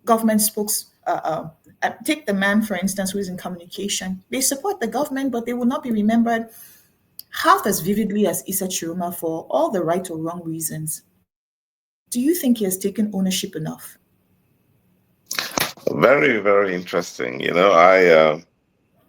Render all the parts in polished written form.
government spokes. Take the man, for instance, who is in communication. They support the government, but they will not be remembered half as vividly as Issa Tchiroma for all the right or wrong reasons. Do you think he has taken ownership enough? Very, very interesting.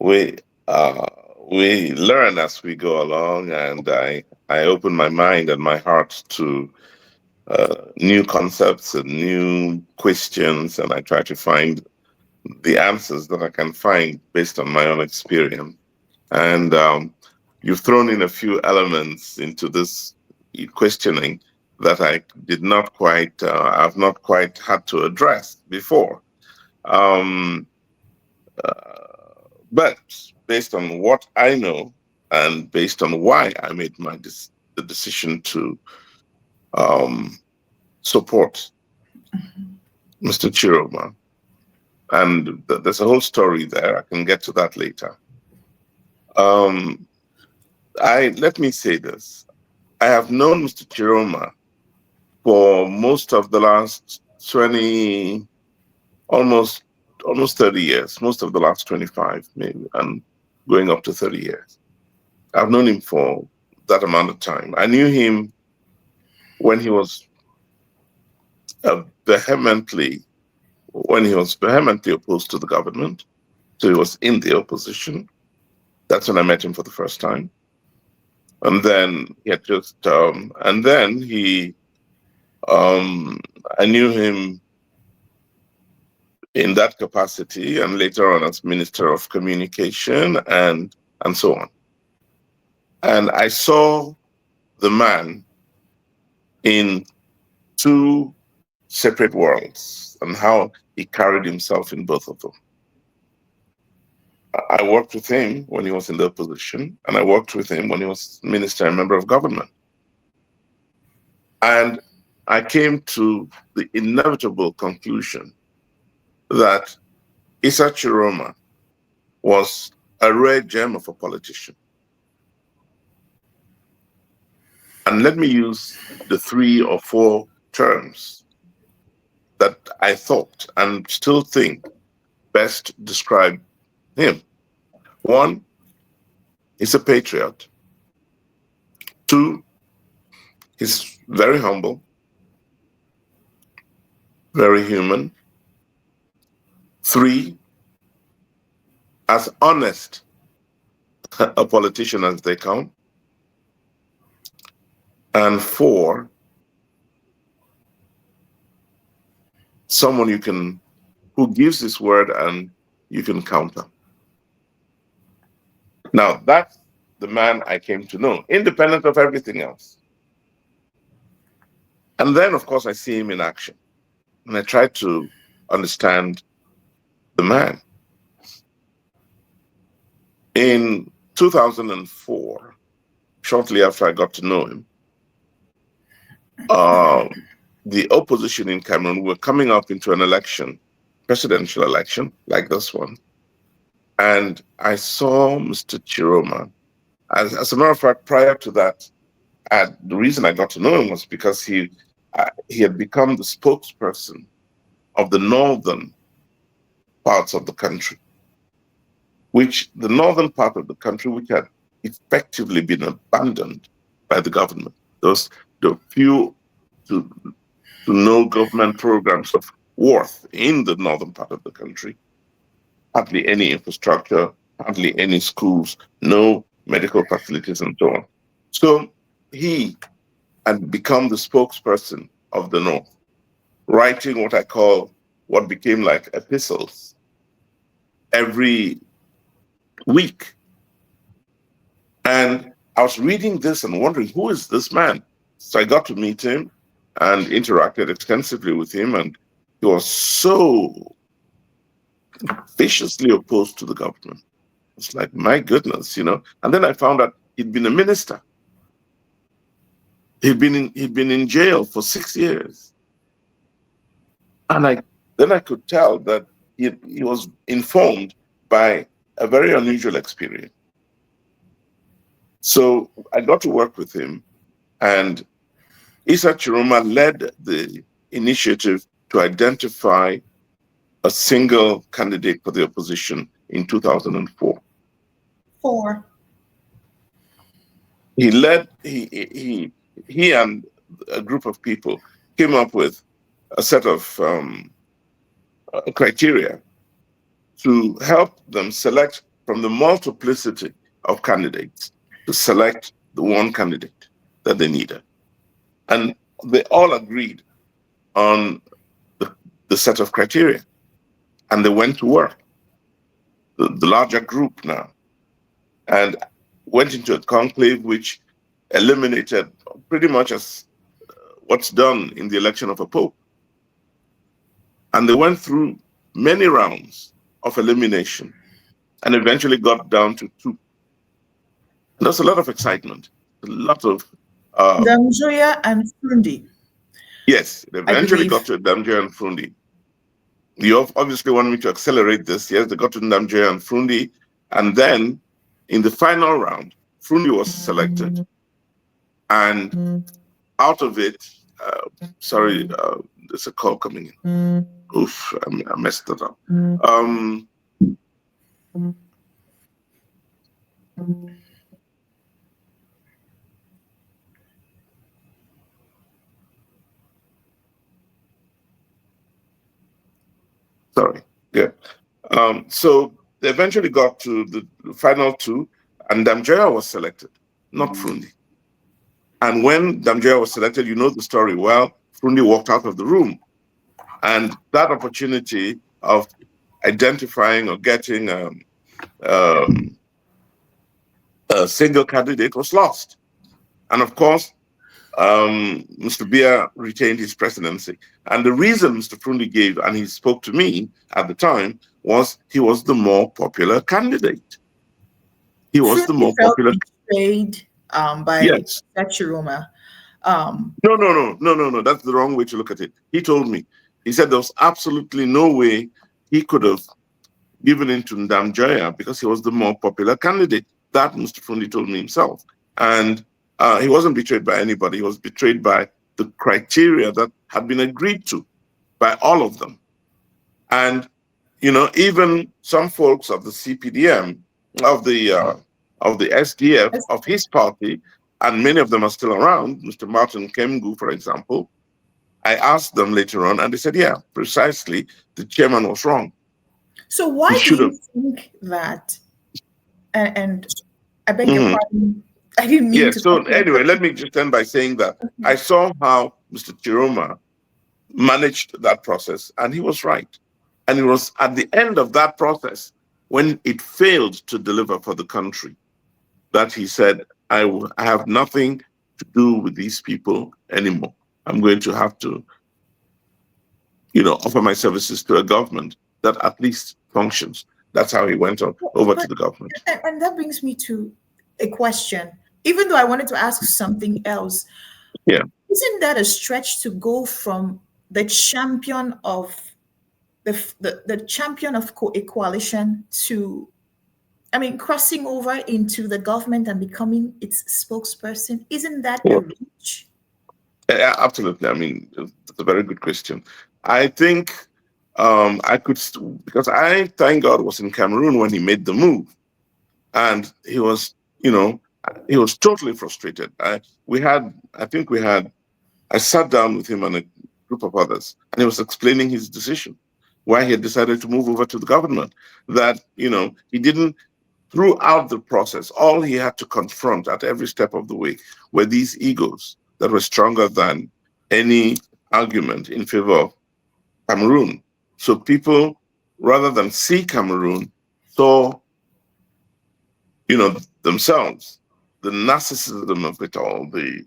We uh, we learn as we go along, and I open my mind and my heart to new concepts and new questions, and I try to find the answers that I can find based on my own experience. And you've thrown in a few elements into this questioning that I did not quite, I've not quite had to address before. Um, but based on what I know and based on why I made the decision to um, support Mr. Chiroma, and there's a whole story there. I can get to that later. Um, I let me say this: I have known Mr. Chiroma for most of the last 20, almost almost 30 years, most of the last 25 maybe, and going up to 30 years. I've known him for that amount of time. I knew him when he was vehemently vehemently opposed to the government. So he was in the opposition. That's when I met him for the first time. And then he had and then um, I knew him in that capacity, and later on as Minister of Communication and so on. And I saw the man in two separate worlds and how he carried himself in both of them. I worked with him when he was in the opposition, and I worked with him when he was minister and member of government. And I came to the inevitable conclusion that Issa Tchiroma was a rare gem of a politician. And let me use the 3 or 4 terms that I thought and still think best describe him. 1, he's a patriot. 2, he's very humble, very human. 3, as honest a politician as they come. And 4, someone who gives his word and you can count on. Now, that's the man I came to know, independent of everything else. And then, of course, I see him in action. And I try to understand the man. In 2004, shortly after I got to know him, the opposition in Cameroon were coming up into an election, presidential election, like this one. And I saw Mr. Tchiroma. As a matter of fact, prior to that, the reason I got to know him was because he had become the spokesperson of the northern parts of the country, the northern part of the country, which had effectively been abandoned by the government. The few to no government programs of worth in the northern part of the country, hardly any infrastructure, hardly any schools, no medical facilities, and so on. So he had become the spokesperson of the North, writing what became like epistles every week. And I was reading this and wondering, who is this man? So I got to meet him and interacted extensively with him, and he was so viciously opposed to the government. It's like, my goodness, And then I found out he'd been a minister. He'd been in jail for 6 years. And then I could tell that he was informed by a very unusual experience. So I got to work with him, and Issa Tchiroma led the initiative to identify a single candidate for the opposition in 2004. 4. He led, he and a group of people came up with a set of criteria to help them select from the multiplicity of candidates to select the one candidate that they needed. And they all agreed on the set of criteria. And they went to work, the larger group now, and went into a conclave which eliminated pretty much as what's done in the election of a pope. And they went through many rounds of elimination and eventually got down to 2. And there's a lot of excitement, a lot of Damjoya and Frundi, yes, they I eventually got believe. to Damje and Frundi. You obviously want me to accelerate this. Yes, they got to Damje and Frundi. And then in the final round, Frundi was selected. And out of it, sorry, there's a call coming in. Oof, I messed that up. Sorry. Yeah. So they eventually got to the final 2, and Damjaya was selected, not Frundi. And when Damjaya was selected, you know the story well. Frundi walked out of the room, and that opportunity of identifying or getting a single candidate was lost. And of course, Mr. Bia retained his presidency. And the reason Mr. Frundi gave, and he spoke to me at the time, was he was the more popular candidate. He was the Frundi more felt popular. betrayed by Yes. Tchiroma. No. That's the wrong way to look at it. He told me. He said there was absolutely no way he could have given in to Ndamjaya because he was the more popular candidate. That Mr. Frundi told me himself. And he wasn't betrayed by anybody. He was betrayed by the criteria that had been agreed to by all of them. And, even some folks of the CPDM, of the SDF, of his party, and many of them are still around, Mr. Martin Kemgu, for example, I asked them later on, and they said, yeah, precisely, the chairman was wrong. So He why do should have. you think that? And I beg your Mhm. pardon. I didn't mean Yeah, to so cut you anyway, let me just end by saying that I off. saw how Mr. Tchiroma managed that process, and he was right. And it was at the end of that process, when it failed to deliver for the country, that he said, I have nothing to do with these people anymore. I'm going to have to, offer my services to a government that at least functions. That's how he went on over to But the government. and that brings me to a question. Even though I wanted to ask something else, Yeah. isn't that a stretch to go from the champion of the champion of a coalition to, I mean, crossing over into the government and becoming its spokesperson? Isn't that a Well, reach? yeah, absolutely. I mean, that's a very good question. I think I could, because I, thank God, was in Cameroon when he made the move. And he was totally frustrated. I think I sat down with him and a group of others, and he was explaining his decision, why he had decided to move over to the government. That, he didn't, throughout the process, all he had to confront at every step of the way were these egos that were stronger than any argument in favor of Cameroon. So people, rather than see Cameroon, saw, themselves, the narcissism of it all, the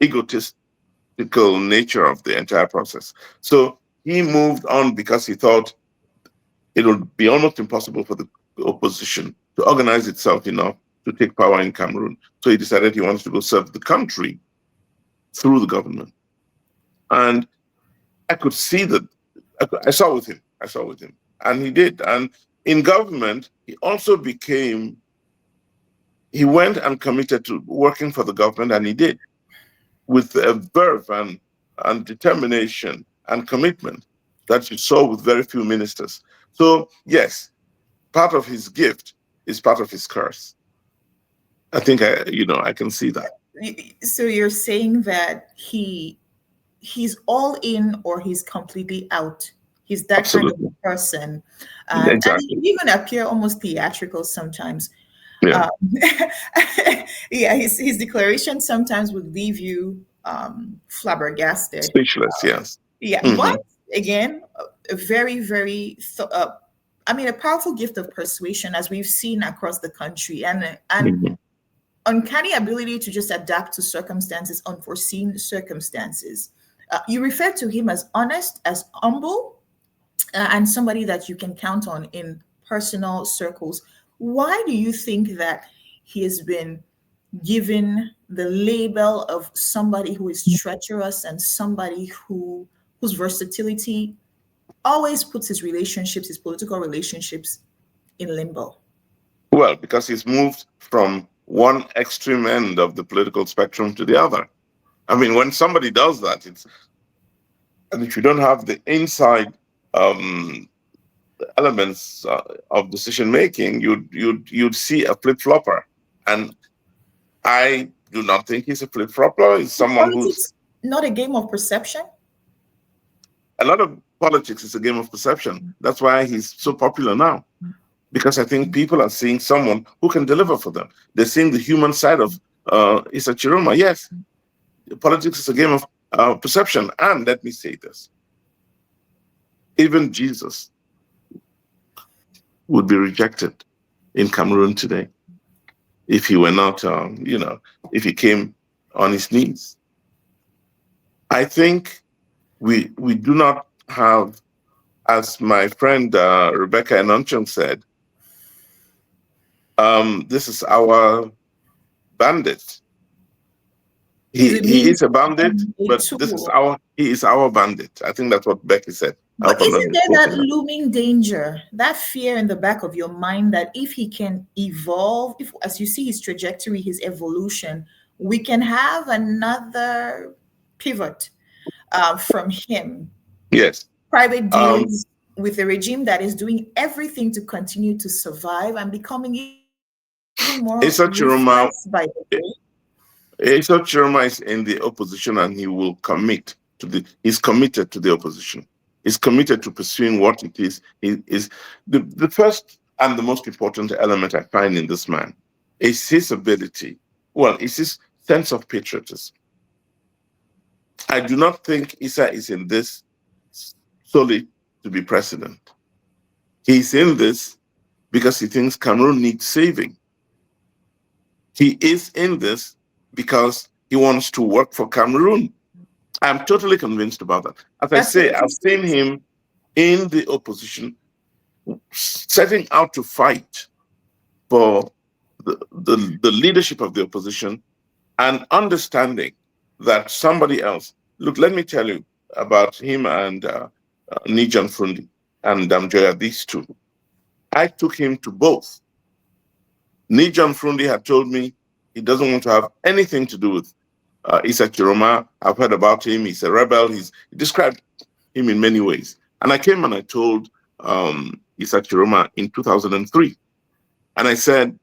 egotistical nature of the entire process. So he moved on because he thought it would be almost impossible for the opposition to organize itself enough to take power in Cameroon. So he decided he wanted to go serve the country through the government. And I could see that. I saw with him. And he did. And in government, he went and committed to working for the government, and he did, with a verve and determination and commitment. that you saw with very few ministers. So, yes, part of his gift is part of his curse. I think I can see that. So you're saying that he's all in or he's completely out. He's that kind of Absolutely. person, and he Exactly. can even appear almost theatrical sometimes. Yeah. Um, yeah, his declaration sometimes would leave you flabbergasted. Speechless, yes. Yeah, but Hmm. again, a very, very, I mean, a powerful gift of persuasion, as we've seen across the country, and Hmm. uncanny ability to just adapt to circumstances, unforeseen circumstances. You refer to him as honest, as humble, and somebody that you can count on in personal circles. Why do you think that he has been given the label of somebody who is treacherous and somebody whose versatility always puts his relationships, his political relationships, in limbo? Well, because he's moved from one extreme end of the political spectrum to the other. I mean, when somebody does that, and if you don't have the inside um, elements of decision making, you'd see a flip flopper. And I do not think he's a flip flopper. He's Is someone who's politics not a game of perception? a lot of politics is a game of perception. That's why he's so popular now. Because I think people are seeing someone who can deliver for them. They're seeing the human side of Issa Chiroma. Yes, politics is a game of perception. And let me say this: even Jesus would be rejected in Cameroon today if he were not, if he came on his knees. I think we do not have, as my friend Rebecca Enonchong said, this is our bandit. He's a He means is a bandit, and a but this is tool. he is our bandit. I think that's what Becky said. I But hope I'm not isn't there that misquoting her. looming danger, that fear in the back of your mind that if he can evolve, if as you see his trajectory, his evolution, we can have another pivot from him. Yes. Private Um, deals with a regime that is doing everything to continue to survive and becoming even more ruthless Issa by the Chiroma, day. Issa Chiroma is in the opposition, and he will commit he's committed to the opposition. He's committed to pursuing what it is. He is the first and the most important element I find in this man is his ability. Well, it's his sense of patriotism. I do not think Issa is in this solely to be president. He's in this because he thinks Cameroon needs saving. He is in this because he wants to work for Cameroon. I'm totally convinced about that. As I That's what say, he I've seen says. him in the opposition setting out to fight for the leadership of the opposition and understanding that somebody else. Look, let me tell you about him and Nijan Fundi and Damjoya, these two. I took him to both. Nijan Fundi had told me he doesn't want to have anything to do with Issa Chiroma. I've heard about him. He's a rebel. He described him in many ways. And I came and I told Issa Chiroma in 2003. And I said,